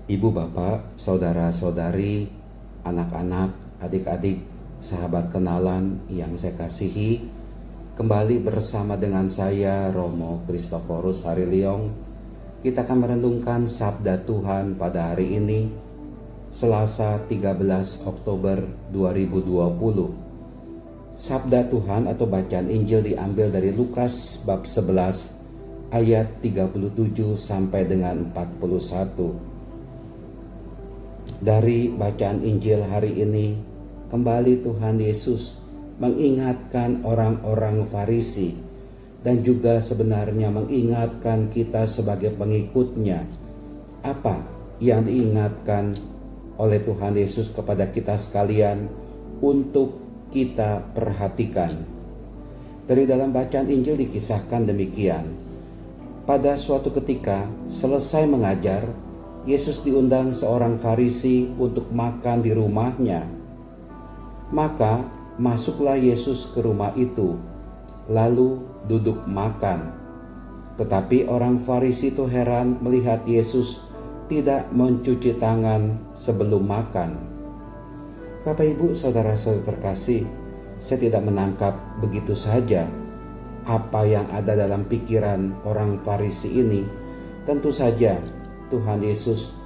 Ibu, bapak, saudara-saudari, anak-anak, adik-adik, sahabat kenalan yang saya kasihi, kembali bersama dengan saya Romo Kristoforus Hariliong. Kita akan merenungkan sabda Tuhan pada hari ini, Selasa 13 Oktober 2020. Sabda Tuhan atau bacaan Injil diambil dari Lukas bab 11 ayat 37 sampai dengan 41. Dari bacaan Injil hari ini, kembali Tuhan Yesus mengingatkan orang-orang Farisi dan juga sebenarnya mengingatkan kita sebagai pengikutnya. Apa yang diingatkan oleh Tuhan Yesus kepada kita sekalian untuk kita perhatikan? Dari dalam bacaan Injil dikisahkan demikian. Pada suatu ketika selesai mengajar, Yesus diundang seorang Farisi untuk makan di rumahnya. Maka masuklah Yesus ke rumah itu, lalu duduk makan. Tetapi orang Farisi itu heran melihat Yesus tidak mencuci tangan sebelum makan. Bapak, Ibu, saudara-saudara terkasih, saya tidak menangkap begitu saja apa yang ada dalam pikiran orang Farisi ini. Tentu saja Tuhan Yesus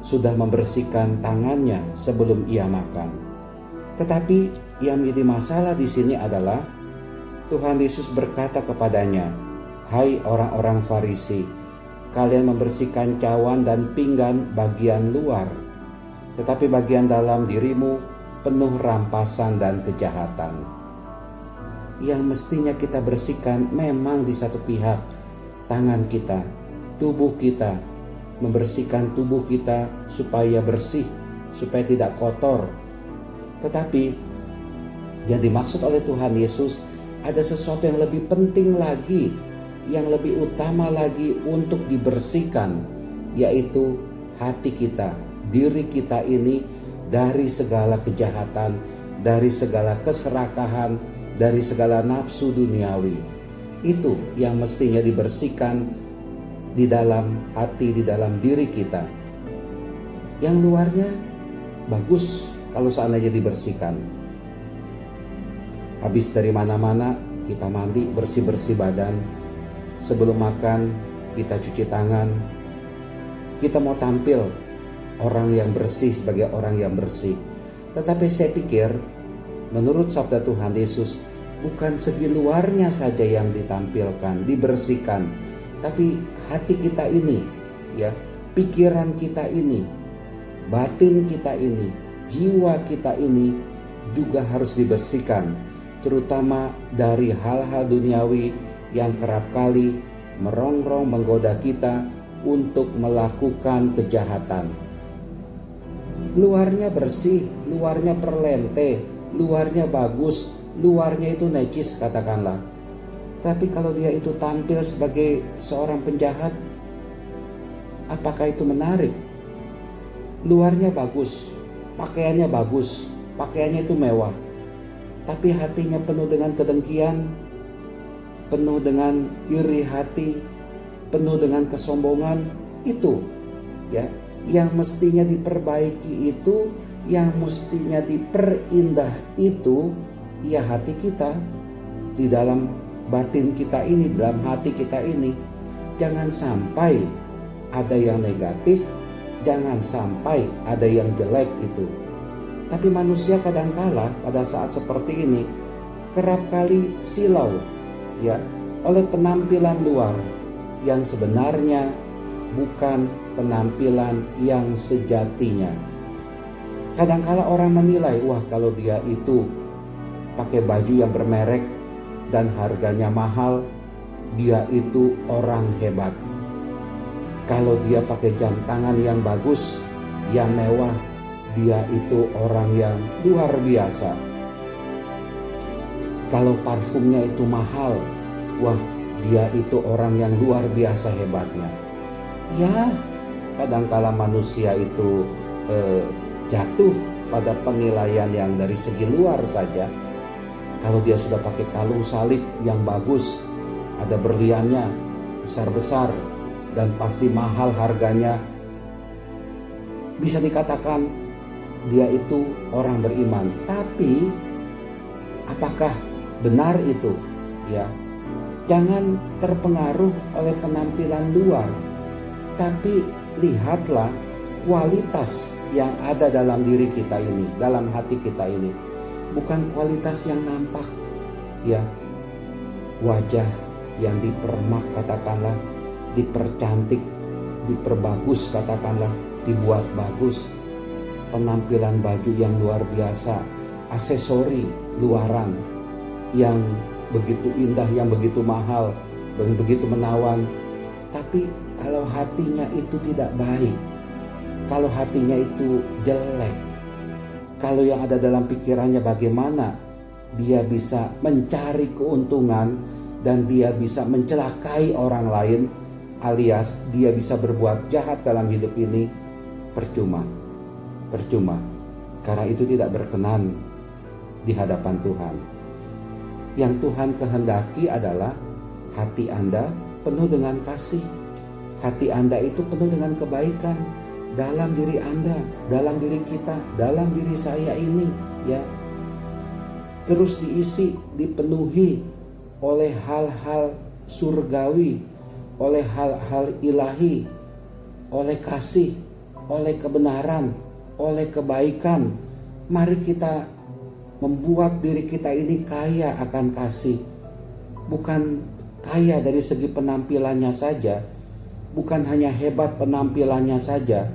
sudah membersihkan tangannya sebelum ia makan. Tetapi yang menjadi masalah di sini adalah Tuhan Yesus berkata kepadanya, "Hai orang-orang Farisi, kalian membersihkan cawan dan pinggan bagian luar, tetapi bagian dalam dirimu penuh rampasan dan kejahatan." Yang mestinya kita bersihkan memang di satu pihak tangan kita, tubuh kita, membersihkan tubuh kita supaya bersih, supaya tidak kotor. Tetapi yang dimaksud oleh Tuhan Yesus ada sesuatu yang lebih penting lagi, yang lebih utama lagi untuk dibersihkan, yaitu hati kita, diri kita ini dari segala kejahatan, dari segala keserakahan, dari segala nafsu duniawi. Itu yang mestinya dibersihkan di dalam hati, di dalam diri kita. Yang luarnya bagus kalau seandainya dibersihkan. Habis dari mana-mana kita mandi, bersih-bersih badan. Sebelum makan kita cuci tangan. Kita mau tampil orang yang bersih sebagai orang yang bersih. Tetapi saya pikir menurut sabda Tuhan Yesus, bukan segi luarnya saja yang ditampilkan, dibersihkan, tapi hati kita ini, ya, pikiran kita ini, batin kita ini, jiwa kita ini juga harus dibersihkan, terutama dari hal-hal duniawi yang kerap kali merongrong menggoda kita untuk melakukan kejahatan. Luarnya bersih, luarnya perlente, luarnya bagus, luarnya itu necis katakanlah. Tapi kalau dia itu tampil sebagai seorang penjahat, apakah itu menarik? Luarnya bagus, pakaiannya bagus, pakaiannya itu mewah, tapi hatinya penuh dengan kedengkian, penuh dengan iri hati, penuh dengan kesombongan. Itu ya yang mestinya diperbaiki, itu yang mestinya diperindah, itu ya hati kita, di dalam batin kita ini, dalam hati kita ini. Jangan sampai ada yang negatif, jangan sampai ada yang jelek itu. Tapi manusia kadangkala pada saat seperti ini kerap kali silau, ya, oleh penampilan luar yang sebenarnya bukan penampilan yang sejatinya. Kadangkala orang menilai, wah kalau dia itu pakai baju yang bermerek dan harganya mahal, dia itu orang hebat. Kalau dia pakai jam tangan yang bagus, yang mewah, dia itu orang yang luar biasa. Kalau parfumnya itu mahal, wah dia itu orang yang luar biasa hebatnya. Ya, kadangkala manusia itu jatuh pada penilaian yang dari segi luar saja. Kalau dia sudah pakai kalung salib yang bagus, ada berliannya besar-besar dan pasti mahal harganya, bisa dikatakan dia itu orang beriman. Tapi apakah benar itu? Ya, jangan terpengaruh oleh penampilan luar, tapi lihatlah kualitas yang ada dalam diri kita ini, dalam hati kita ini. Bukan kualitas yang nampak, ya, wajah yang dipermak katakanlah, dipercantik, diperbagus katakanlah, dibuat bagus, penampilan baju yang luar biasa, aksesori luaran yang begitu indah, yang begitu mahal, begitu menawan. Tapi kalau hatinya itu tidak baik, kalau hatinya itu jelek, kalau yang ada dalam pikirannya bagaimana dia bisa mencari keuntungan dan dia bisa mencelakai orang lain, alias dia bisa berbuat jahat dalam hidup ini, percuma. Karena itu tidak berkenan di hadapan Tuhan. Yang Tuhan kehendaki adalah hati Anda penuh dengan kasih. Hati Anda itu penuh dengan kebaikan dalam diri Anda, dalam diri kita, dalam diri saya ini, ya. Terus diisi, dipenuhi oleh hal-hal surgawi, oleh hal-hal ilahi, oleh kasih, oleh kebenaran, oleh kebaikan. Mari kita membuat diri kita ini kaya akan kasih. Bukan kaya dari segi penampilannya saja, bukan hanya hebat penampilannya saja,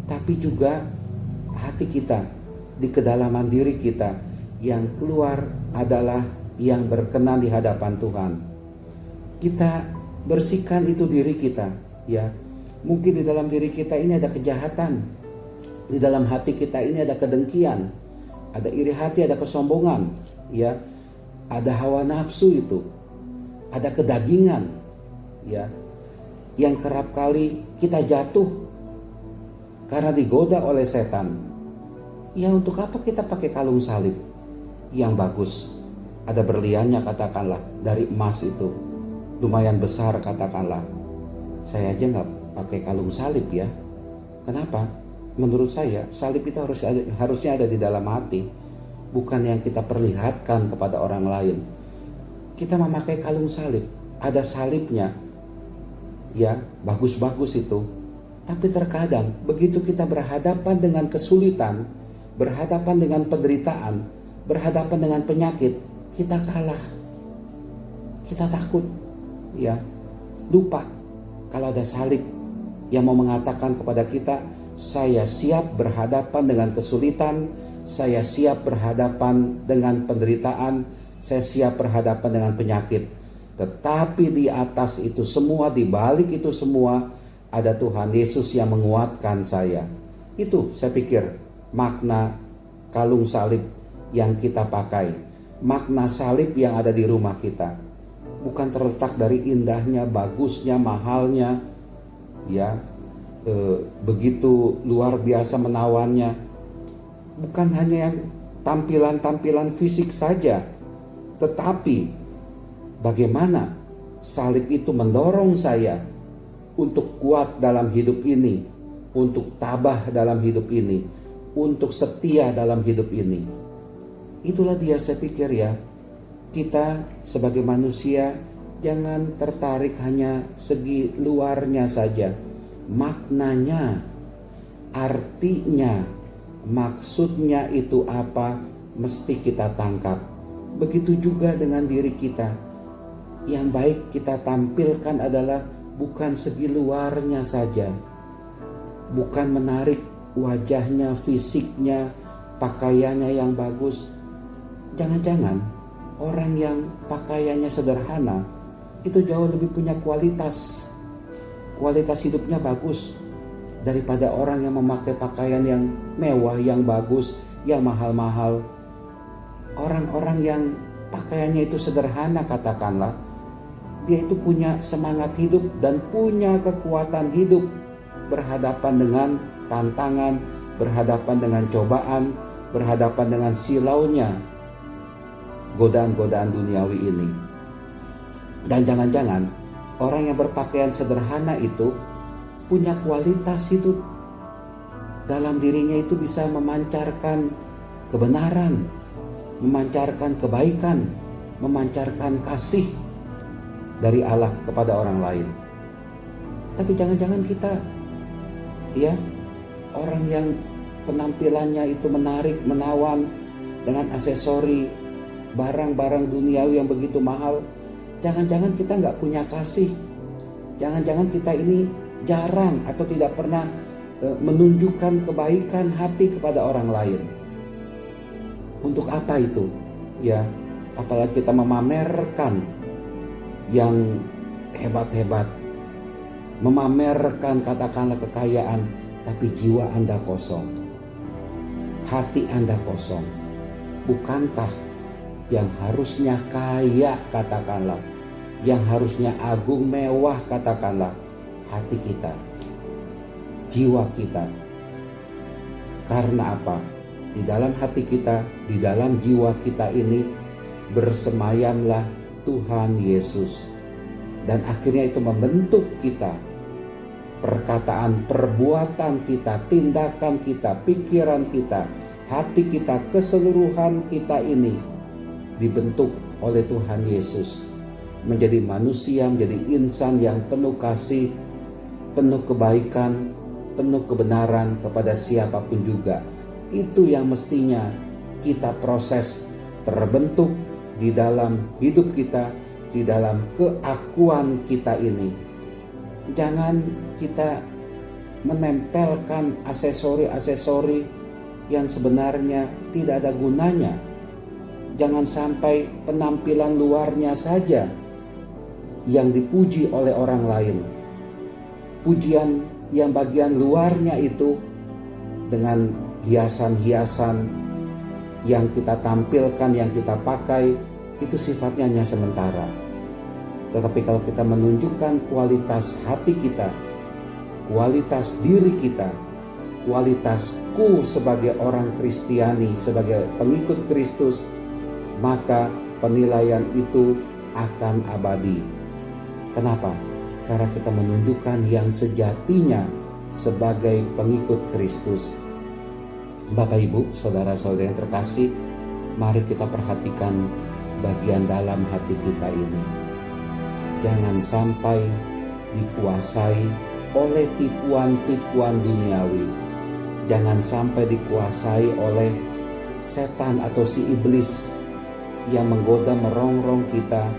tapi juga hati kita, di kedalaman diri kita, yang keluar adalah yang berkenan di hadapan Tuhan. Kita bersihkan itu diri kita, ya. Mungkin di dalam diri kita ini ada kejahatan, di dalam hati kita ini ada kedengkian, ada iri hati, ada kesombongan, ya. Ada hawa nafsu itu, ada kedagingan, ya. Yang kerap kali kita jatuh karena digoda oleh setan. Ya, untuk apa kita pakai kalung salib yang bagus? Ada berliannya katakanlah, dari emas itu lumayan besar katakanlah. Saya aja gak pakai kalung salib, ya. Kenapa? Menurut saya salib itu harusnya ada di dalam hati, bukan yang kita perlihatkan kepada orang lain. Kita memakai kalung salib, ada salibnya, ya, bagus-bagus itu. Tapi terkadang begitu kita berhadapan dengan kesulitan, berhadapan dengan penderitaan, berhadapan dengan penyakit, kita kalah, kita takut, ya, lupa kalau ada salib yang mau mengatakan kepada kita, saya siap berhadapan dengan kesulitan, saya siap berhadapan dengan penderitaan, saya siap berhadapan dengan penyakit. Tetapi di atas itu semua, di balik itu semua, ada Tuhan Yesus yang menguatkan saya. Itu saya pikir makna kalung salib yang kita pakai, makna salib yang ada di rumah kita. Bukan terletak dari indahnya, bagusnya, mahalnya, ya, begitu luar biasa menawannya. Bukan hanya yang tampilan-tampilan fisik saja, tetapi bagaimana salib itu mendorong saya untuk kuat dalam hidup ini, untuk tabah dalam hidup ini, untuk setia dalam hidup ini. Itulah dia, saya pikir, ya, kita sebagai manusia jangan tertarik hanya segi luarnya saja. Maknanya, artinya, maksudnya itu apa, mesti kita tangkap. Begitu juga dengan diri kita. Yang baik kita tampilkan adalah bukan segi luarnya saja, bukan menarik wajahnya, fisiknya, pakaiannya yang bagus. Jangan-jangan orang yang pakaiannya sederhana itu jauh lebih punya kualitas hidupnya bagus daripada orang yang memakai pakaian yang mewah, yang bagus, yang mahal-mahal. Orang-orang yang pakaiannya itu sederhana katakanlah, dia itu punya semangat hidup dan punya kekuatan hidup berhadapan dengan tantangan, berhadapan dengan cobaan, berhadapan dengan silaunya godaan-godaan duniawi ini. Dan jangan-jangan orang yang berpakaian sederhana itu punya kualitas hidup dalam dirinya itu bisa memancarkan kebenaran, memancarkan kebaikan, memancarkan kasih dari Allah kepada orang lain. Tapi jangan-jangan kita orang yang penampilannya itu menarik, menawan dengan aksesori, barang-barang duniawi yang begitu mahal. Jangan-jangan kita nggak punya kasih. Jangan-jangan kita ini jarang atau tidak pernah menunjukkan kebaikan hati kepada orang lain. Untuk apa itu? Apalagi kita memamerkan yang hebat-hebat, memamerkan katakanlah kekayaan, tapi jiwa Anda kosong, hati Anda kosong. Bukankah yang harusnya kaya katakanlah, yang harusnya agung mewah katakanlah, hati kita, jiwa kita? Karena apa? Di dalam hati kita, di dalam jiwa kita ini bersemayamlah Tuhan Yesus. Dan akhirnya itu membentuk kita. Perkataan, perbuatan kita, tindakan kita, pikiran kita, hati kita, keseluruhan kita ini dibentuk oleh Tuhan Yesus. Menjadi manusia, menjadi insan yang penuh kasih, penuh kebaikan, penuh kebenaran kepada siapapun juga. Itu yang mestinya kita proses terbentuk di dalam hidup kita, di dalam keakuan kita ini. Jangan kita menempelkan aksesori-aksesori yang sebenarnya tidak ada gunanya. Jangan sampai penampilan luarnya saja yang dipuji oleh orang lain. Pujian yang bagian luarnya itu dengan hiasan-hiasan yang kita tampilkan, yang kita pakai, itu sifatnya hanya sementara. Tetapi kalau kita menunjukkan kualitas hati kita, kualitas diri kita, kualitasku sebagai orang Kristiani, sebagai pengikut Kristus, maka penilaian itu akan abadi. Kenapa? Karena kita menunjukkan yang sejatinya sebagai pengikut Kristus. Bapak, Ibu, saudara-saudara yang terkasih, mari kita perhatikan bagian dalam hati kita ini. Jangan sampai dikuasai oleh tipuan-tipuan duniawi. Jangan sampai dikuasai oleh setan atau si iblis yang menggoda merongrong kita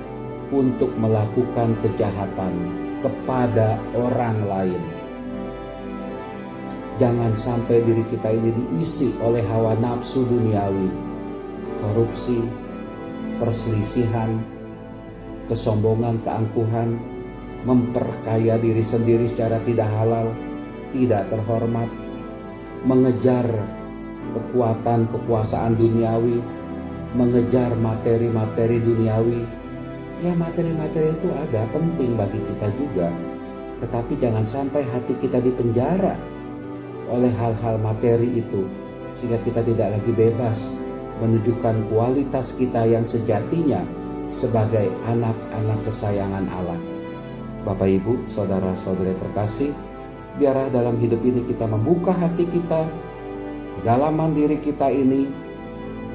untuk melakukan kejahatan kepada orang lain. Jangan sampai diri kita ini diisi oleh hawa nafsu duniawi, korupsi, perselisihan, kesombongan, keangkuhan, memperkaya diri sendiri secara tidak halal, tidak terhormat, mengejar kekuatan, kekuasaan duniawi, mengejar materi-materi duniawi. Ya, materi-materi itu ada, penting bagi kita juga. Tetapi jangan sampai hati kita dipenjara oleh hal-hal materi itu, sehingga kita tidak lagi bebas menunjukkan kualitas kita yang sejatinya sebagai anak-anak kesayangan Allah. Bapak, Ibu, saudara-saudari terkasih, biarlah dalam hidup ini kita membuka hati kita, kedalaman diri kita ini,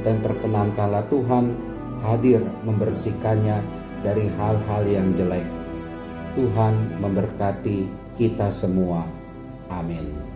dan perkenankanlah Tuhan hadir membersihkannya dari hal-hal yang jelek. Tuhan memberkati kita semua. Amin.